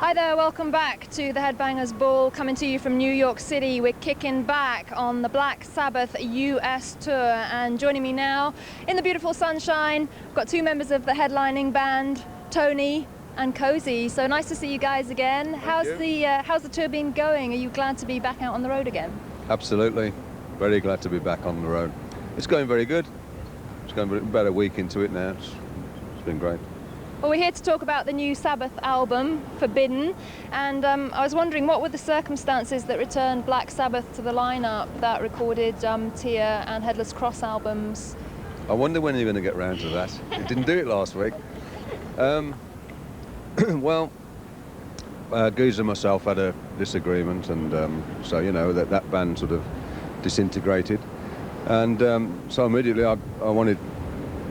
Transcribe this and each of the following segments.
Hi there, welcome back to the Headbangers Ball, coming to you from New York City. We're kicking back on the Black Sabbath US Tour, and joining me now in the beautiful sunshine, I've got two members of the headlining band, Tony and Cozy. So nice to see you guys again. How's the tour been going? Are you glad to be back out on the road again? Absolutely, very glad to be back on the road. It's going very good. It's going about a week into it now. It's been great. Well, we're here to talk about the new Sabbath album, Forbidden, and I was wondering what were the circumstances that returned Black Sabbath to the lineup that recorded Tia and Headless Cross albums? I wonder when you're going to get round to that. You didn't do it last week. Well, Goose and myself had a disagreement, and so, you know, that band sort of disintegrated. And so immediately I wanted,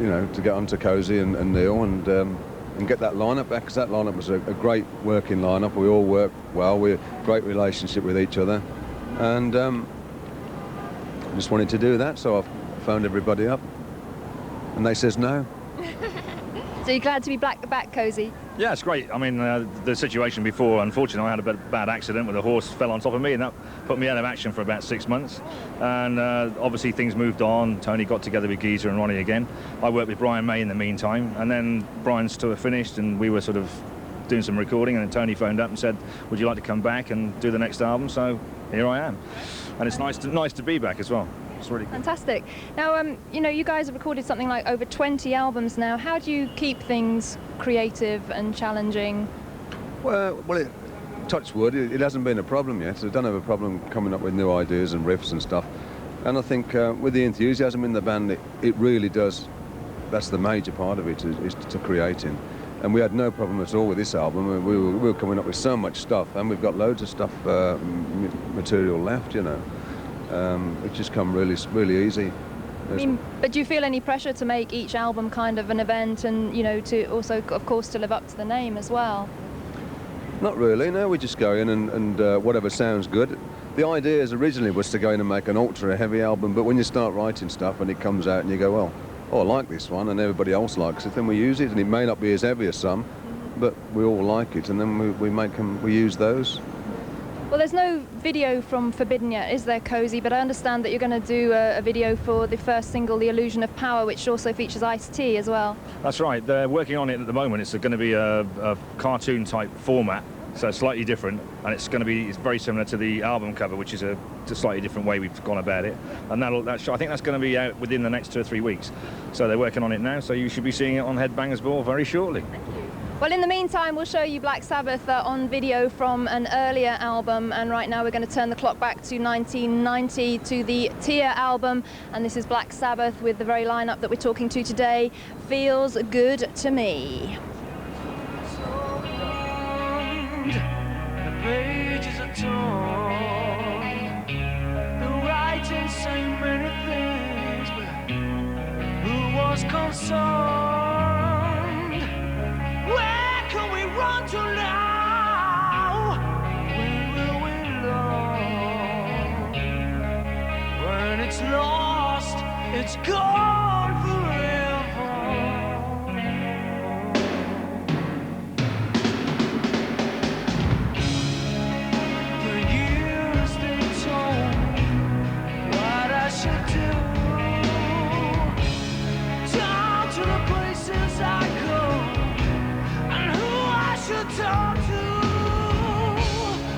you know, to get onto Cozy and Neil and get that lineup back, because that lineup was a great working lineup. We all work well, we had a great relationship with each other, and I just wanted to do that, so I phoned everybody up and they says no. So you're glad to be back, Cozy? Yeah, it's great. I mean, the situation before, unfortunately, I had a bad accident where a horse fell on top of me, and that put me out of action for about 6 months. And obviously things moved on. Tony got together with Geezer and Ronnie again. I worked with Brian May in the meantime, and then Brian's tour finished, and we were sort of doing some recording, and then Tony phoned up and said, would you like to come back and do the next album? So here I am. And it's nice to be back as well. It's really good. Fantastic. Now, you know, you guys have recorded something like over 20 albums now. How do you keep things creative and challenging? Well, touch wood, it hasn't been a problem yet. I don't have a problem coming up with new ideas and riffs and stuff. And I think with the enthusiasm in the band, it really does. That's the major part of it, is to creating. And we had no problem at all with this album. We were coming up with so much stuff, and we've got loads of stuff, material left, you know. It just come really easy. I mean, but do you feel any pressure to make each album kind of an event, and, you know, to also, of course, to live up to the name as well? Not really, no. We just go in and whatever sounds good. The idea originally was to go in and make an ultra heavy album, but when you start writing stuff and it comes out and you go, well, oh, I like this one, and everybody else likes it, then we use it, and it may not be as heavy as some, but we all like it, and then we use those. Well, there's no video from Forbidden yet, is there, Cozy? But I understand that you're going to do a video for the first single, The Illusion of Power, which also features Ice-T as well. That's right. They're working on it at the moment. It's going to be a cartoon-type format, so it's slightly different, and it's very similar to the album cover, which is a slightly different way we've gone about it. And I think that's going to be out within the next 2 or 3 weeks. So they're working on it now, so you should be seeing it on Headbangers Ball very shortly. Thank you. Well, in the meantime, we'll show you Black Sabbath on video from an earlier album, and right now we're going to turn the clock back to 1990 to the Tia album, and this is Black Sabbath with the very lineup that we're talking to today, Feels Good to Me. The pages are torn, the writing say many things, but who was concerned? Where can we run to now? When will we love? When it's lost, it's gone forever. For years they told what I should do, down to the places I go, should talk to,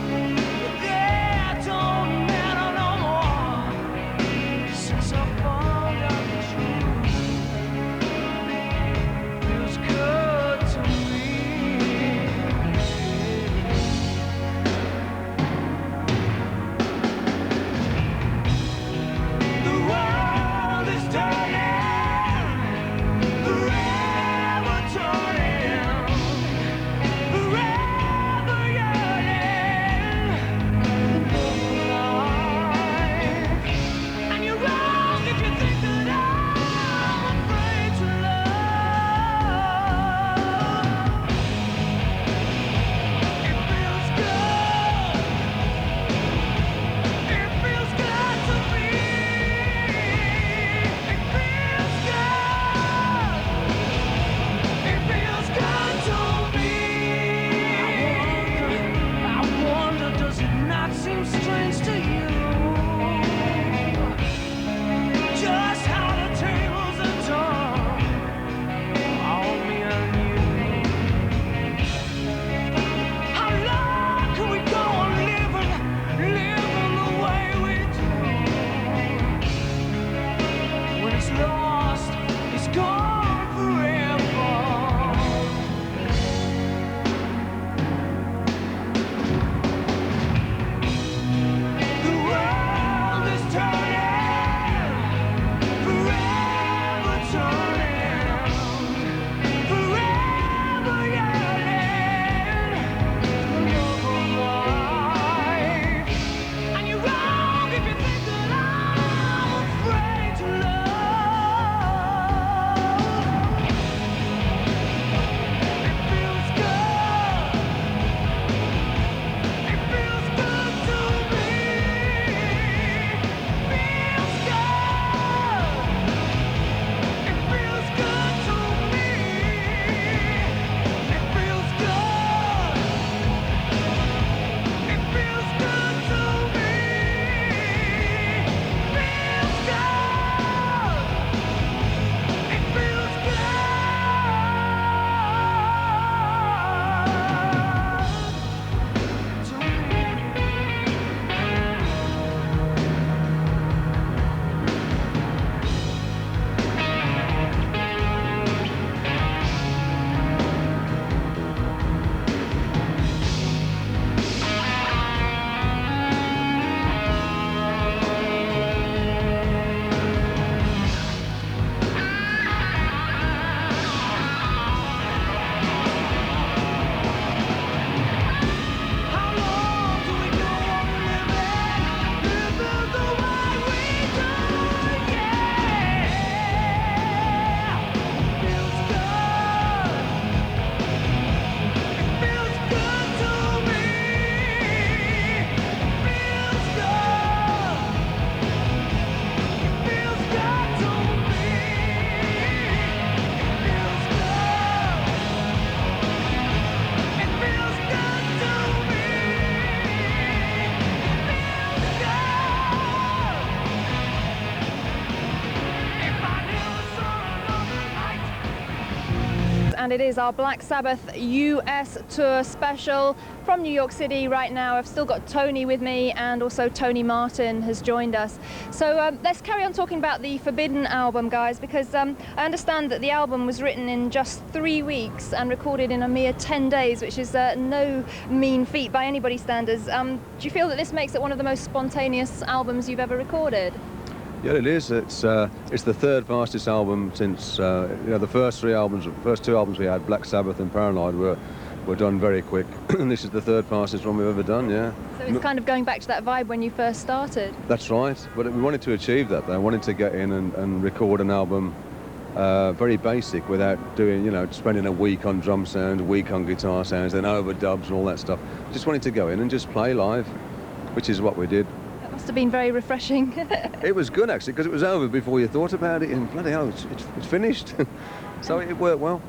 but that don't matter no more, since I found out the truth. Feels good to me. The world is turning, forever turning. Forever and it is our Black Sabbath US Tour special from New York City right now. I've still got Tony with me, and also Tony Martin has joined us. So let's carry on talking about the Forbidden album, guys, because I understand that the album was written in just 3 weeks and recorded in a mere 10 days, which is no mean feat by anybody's standards. Do you feel that this makes it one of the most spontaneous albums you've ever recorded? Yeah, it is. It's the third fastest album since the first two albums we had, Black Sabbath and Paranoid, were done very quick. And this is the third fastest one we've ever done. Yeah. So it's kind of going back to that vibe when you first started. That's right. But we wanted to achieve that. Though. I wanted to get in and record an album very basic, without doing, spending a week on drum sound, a week on guitar sounds, then overdubs and all that stuff. Just wanted to go in and just play live, which is what we did. Must have been very refreshing. It was good, actually, because it was over before you thought about it, and bloody hell, it's finished. So it worked well.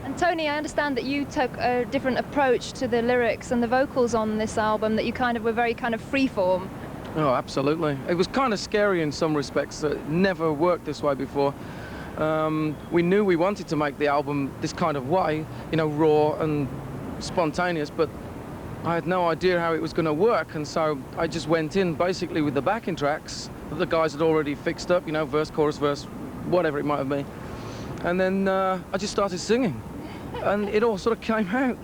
And Tony, I understand that you took a different approach to the lyrics and the vocals on this album, that you were very freeform. Oh, absolutely. It was kind of scary in some respects. It never worked this way before. We knew we wanted to make the album this kind of way, raw and spontaneous, but I had no idea how it was going to work, and so I just went in basically with the backing tracks that the guys had already fixed up, verse, chorus, verse, whatever it might have been. And then I just started singing, and it all sort of came out,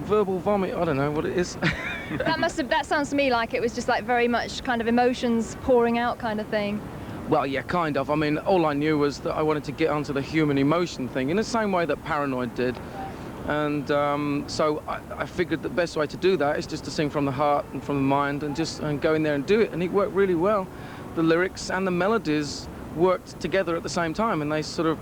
verbal vomit, I don't know what it is. That sounds to me like it was just very much emotions pouring out kind of thing. Well, yeah, kind of. I mean, all I knew was that I wanted to get onto the human emotion thing in the same way that Paranoid did. And so I figured the best way to do that is just to sing from the heart and from the mind, and go in there and do it. And it worked really well. The lyrics and the melodies worked together at the same time, and they sort of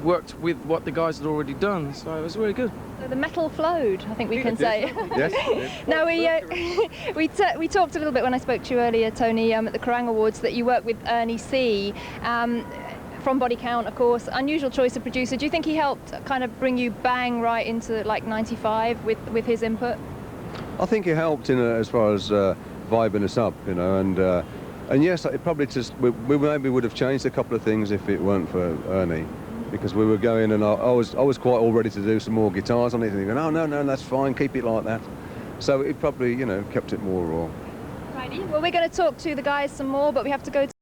worked with what the guys had already done. So it was really good. So the metal flowed, I think we can say. Yes. Now we talked a little bit when I spoke to you earlier, Tony, at the Kerrang Awards, that you work with Ernie C. From Body Count, of course. Unusual choice of producer. Do you think he helped bring you bang right into '95 with his input? I think it helped as far as vibing us up, and yes, it probably just we maybe would have changed a couple of things if it weren't for Ernie, because we were going, and I was quite all ready to do some more guitars on it, and he goes, no, that's fine, keep it like that. So it probably kept it more raw. Righty. Well, we're going to talk to the guys some more, but we have to go to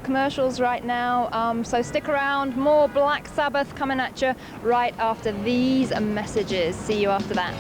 commercials right now, so stick around. More Black Sabbath coming at you right after these messages. See you after that.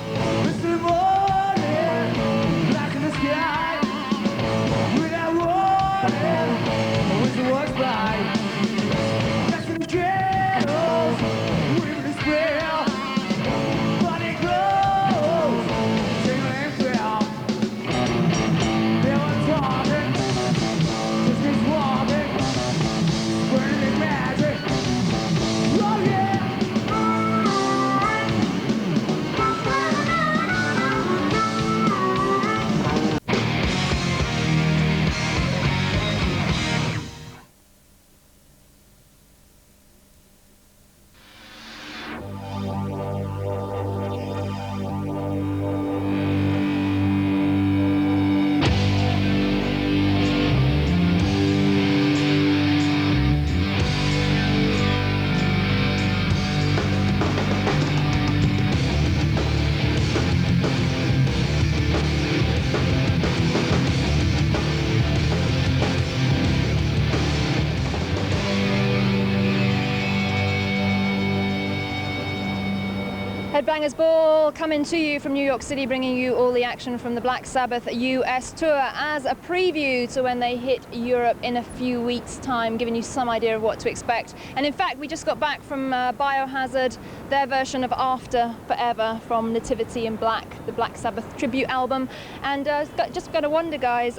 Headbangers Ball coming to you from New York City, bringing you all the action from the Black Sabbath US Tour as a preview to when they hit Europe in a few weeks' time, giving you some idea of what to expect. And in fact, we just got back from Biohazard, their version of After Forever from Nativity in Black, the Black Sabbath tribute album. And just got to wonder, guys,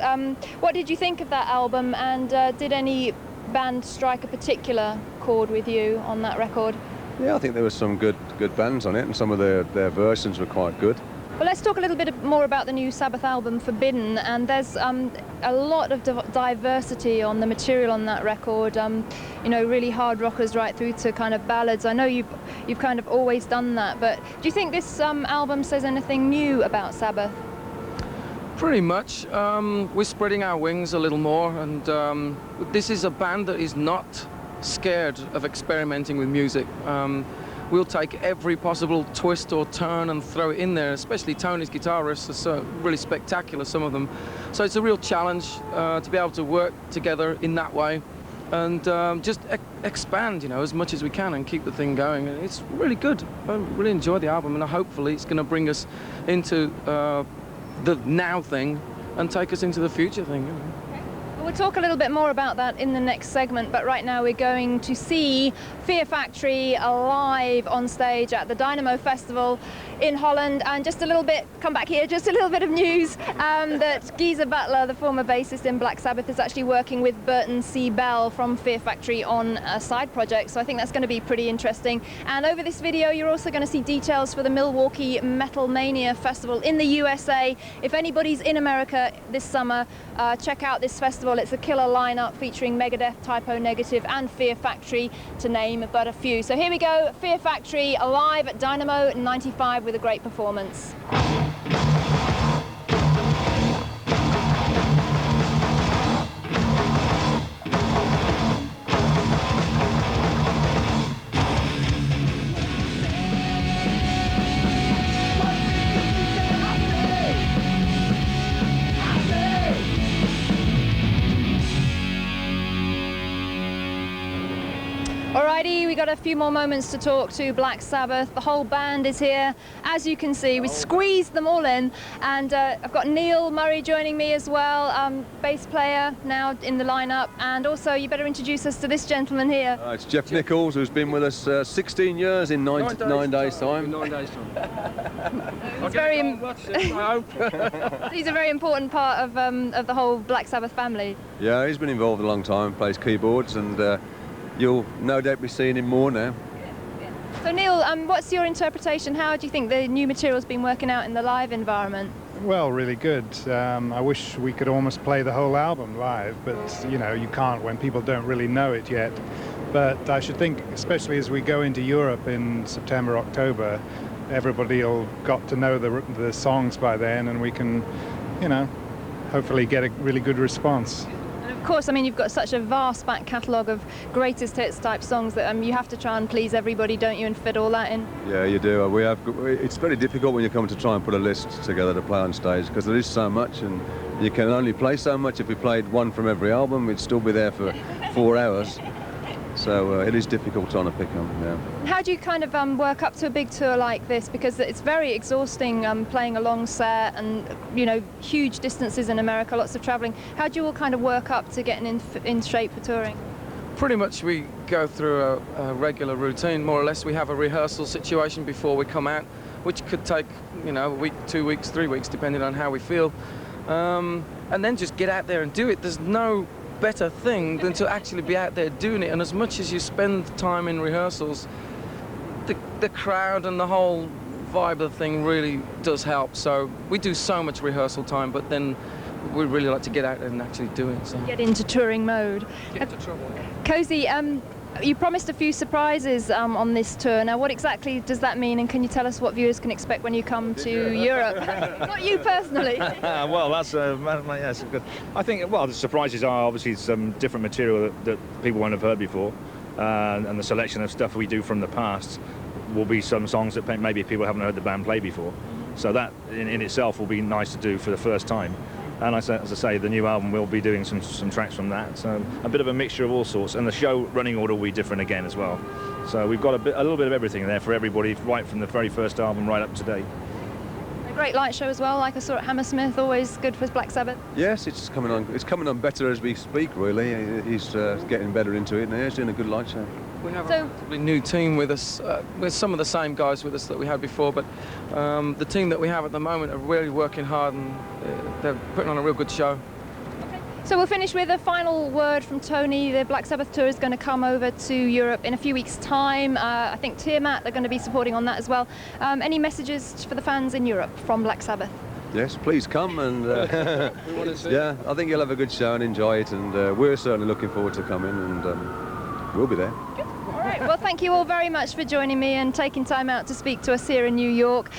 what did you think of that album, and did any band strike a particular chord with you on that record? Yeah, I think there were some good bands on it, and some of their versions were quite good. Well, let's talk a little bit more about the new Sabbath album, Forbidden, and there's a lot of diversity on the material on that record. Really hard rockers right through to ballads. I know you've always done that, but do you think this album says anything new about Sabbath? Pretty much. We're spreading our wings a little more, and this is a band that is not scared of experimenting with music. We'll take every possible twist or turn and throw it in there, especially Tony's guitar riffs are so really spectacular, some of them. So it's a real challenge to be able to work together in that way and just expand, you know, as much as we can and keep the thing going. And it's really good. I really enjoy the album, and hopefully it's going to bring us into the now thing and take us into the future thing, you know. We'll talk a little bit more about that in the next segment, but right now we're going to see Fear Factory live on stage at the Dynamo Festival in Holland. And just a little bit, come back here, just a little bit of news that Geezer Butler, the former bassist in Black Sabbath, is actually working with Burton C. Bell from Fear Factory on a side project, so I think that's going to be pretty interesting. And over this video you're also going to see details for the Milwaukee Metal Mania Festival in the USA. If anybody's in America this summer, check out this festival. It's a killer lineup featuring Megadeth, Typo Negative and Fear Factory, to name but a few. So here we go, Fear Factory live at Dynamo 95 with a great performance. Alrighty, we got a few more moments to talk to Black Sabbath. The whole band is here. As you can see, we squeezed them all in, and I've got Neil Murray joining me as well, bass player now in the lineup, and also you better introduce us to this gentleman here. It's Jeff Nichols, who's been with us 16 years in 9 days' time. 9 days time. He's a very important part of the whole Black Sabbath family. Yeah, he's been involved a long time, plays keyboards, and you'll no doubt be seeing him more now. So Neil, what's your interpretation? How do you think the new material's been working out in the live environment? Well, really good. I wish we could almost play the whole album live, but you know, you can't when people don't really know it yet. But I should think, especially as we go into Europe in September, October, everybody'll got to know the songs by then, and we can, you know, hopefully get a really good response. Of course, I mean, you've got such a vast back catalogue of greatest hits type songs that you have to try and please everybody, don't you, and fit all that in? Yeah, you do. It's very difficult when you come to try and put a list together to play on stage, because there is so much, and you can only play so much. If we played one from every album, we'd still be there for 4 hours. So it is difficult trying to pick them, yeah. How do you kind of work up to a big tour like this? Because it's very exhausting playing a long set and, you know, huge distances in America, lots of travelling. How do you all kind of work up to getting in shape for touring? Pretty much we go through a regular routine, more or less. We have a rehearsal situation before we come out, which could take, you know, a week, 2 weeks, 3 weeks, depending on how we feel. And then just get out there and do it. There's no better thing than to actually be out there doing it, and as much as you spend time in rehearsals, the crowd and the whole vibe of the thing really does help. So we do so much rehearsal time, but then we really like to get out there and actually do it. So. Get into touring mode. Get into trouble. Cozy, you promised a few surprises on this tour. Now, what exactly does that mean, and can you tell us what viewers can expect when you come to Europe? Not you personally. Well, that's good. I think, well, the surprises are obviously some different material that people won't have heard before, and the selection of stuff we do from the past will be some songs that maybe people haven't heard the band play before. So that in itself will be nice to do for the first time. And as I say, the new album will be doing some tracks from that. So a bit of a mixture of all sorts, and the show running order will be different again as well. So we've got a little bit of everything there for everybody, right from the very first album right up to date. A great light show as well, like I saw at Hammersmith, always good for Black Sabbath. Yes, it's coming on. It's coming on better as we speak. Really, he's getting better into it, and he's doing a good light show. We have a relatively new team with us, with some of the same guys with us that we had before, but the team that we have at the moment are really working hard, and they're putting on a real good show. So we'll finish with a final word from Tony. The Black Sabbath tour is going to come over to Europe in a few weeks' time. I think Tiamat are going to be supporting on that as well. Any messages for the fans in Europe from Black Sabbath? Yes, please come, and yeah, I think you'll have a good show and enjoy it, and we're certainly looking forward to coming, and we'll be there. Good. All right. Great. Well, thank you all very much for joining me and taking time out to speak to us here in New York.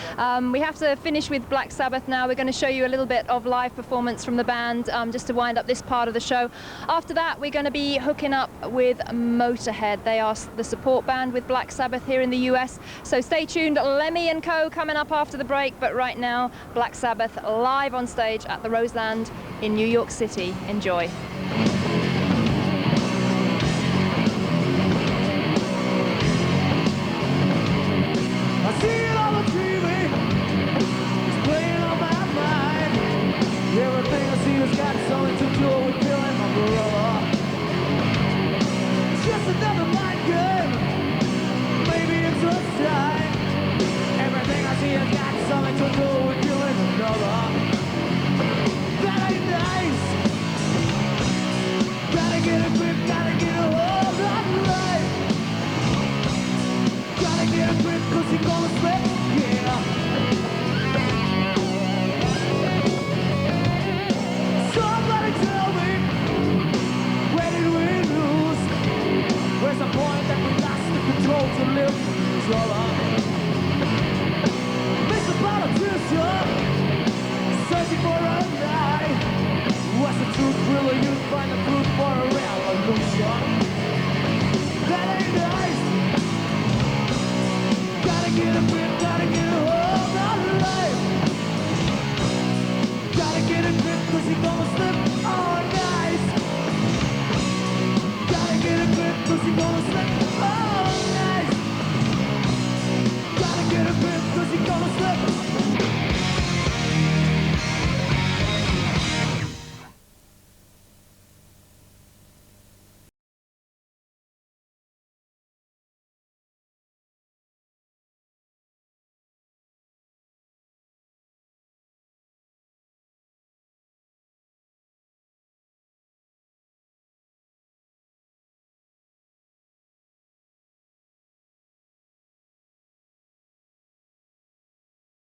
We have to finish with Black Sabbath now. We're going to show you a little bit of live performance from the band just to wind up this part of the show. After that, we're going to be hooking up with Motörhead. They are the support band with Black Sabbath here in the US. So stay tuned. Lemmy and Co. coming up after the break. But right now, Black Sabbath live on stage at the Roseland in New York City. Enjoy.